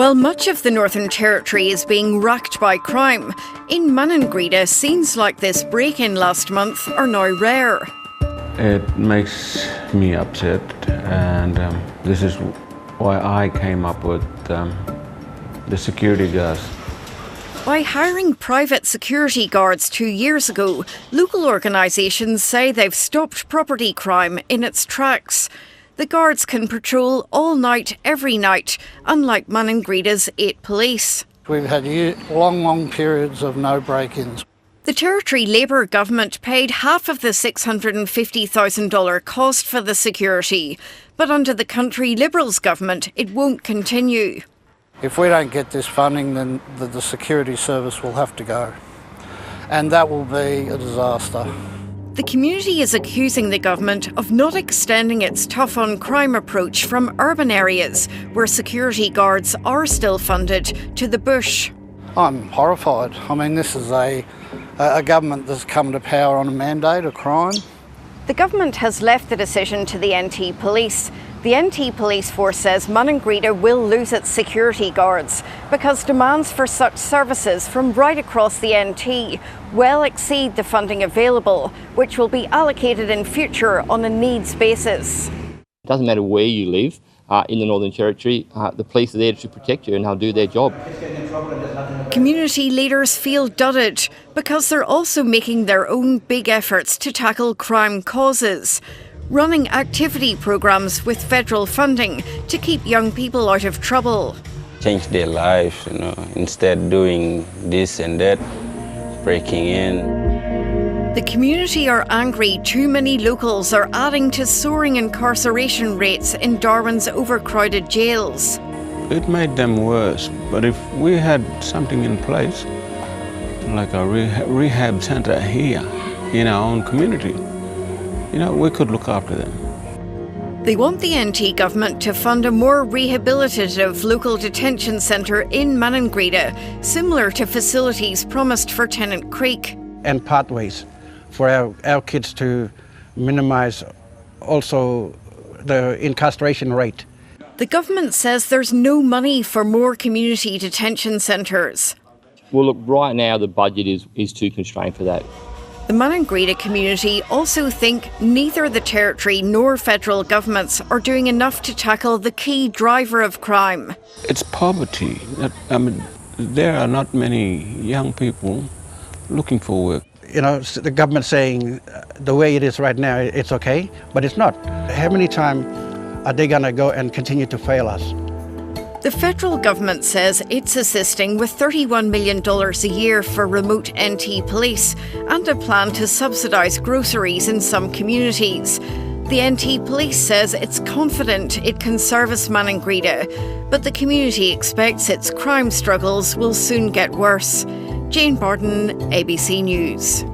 While much of the Northern Territory is being racked by crime, in Maningrida, scenes like this break-in last month are now rare. It makes me upset, and this is why I came up with the security guards. By hiring private security guards 2 years ago, local organisations say they've stopped property crime in its tracks. The guards can patrol all night, every night, unlike Maningrida's 8 police. We've had long periods of no break-ins. The Territory Labour government paid half of the $650,000 cost for the security, but under the country Liberals government, it won't continue. If we don't get this funding, then the security service will have to go, and that will be a disaster. The community is accusing the government of not extending its tough-on-crime approach from urban areas, where security guards are still funded, to the bush. I'm horrified. I mean, this is a government that's come to power on a mandate of crime. The government has left the decision to the NT Police. The NT Police Force says Maningrida will lose its security guards because demands for such services from right across the NT well exceed the funding available, which will be allocated in future on a needs basis. It doesn't matter where you live in the Northern Territory, the police are there to protect you and they'll do their job. Community leaders feel dudded because they're also making their own big efforts to tackle crime causes, running activity programs with federal funding to keep young people out of trouble. Change their lives, instead doing this and that, breaking in. The community are angry too many locals are adding to soaring incarceration rates in Darwin's overcrowded jails. It made them worse, but if we had something in place, like a rehab centre here in our own community, we could look after them. They want the NT government to fund a more rehabilitative local detention centre in Maningrida, similar to facilities promised for Tennant Creek. And pathways for our kids to minimise also the incarceration rate. The government says there's no money for more community detention centres. Well, look, right now the budget is too constrained for that. The Maningrida community also think neither the Territory nor federal governments are doing enough to tackle the key driver of crime. It's poverty. There are not many young people looking for work. The government saying the way it is right now, it's okay, but it's not. How many times are they going to go and continue to fail us? The federal government says it's assisting with $31 million a year for remote NT police and a plan to subsidise groceries in some communities. The NT Police says it's confident it can service Maningrida, but the community expects its crime struggles will soon get worse. Jane Bardon, ABC News.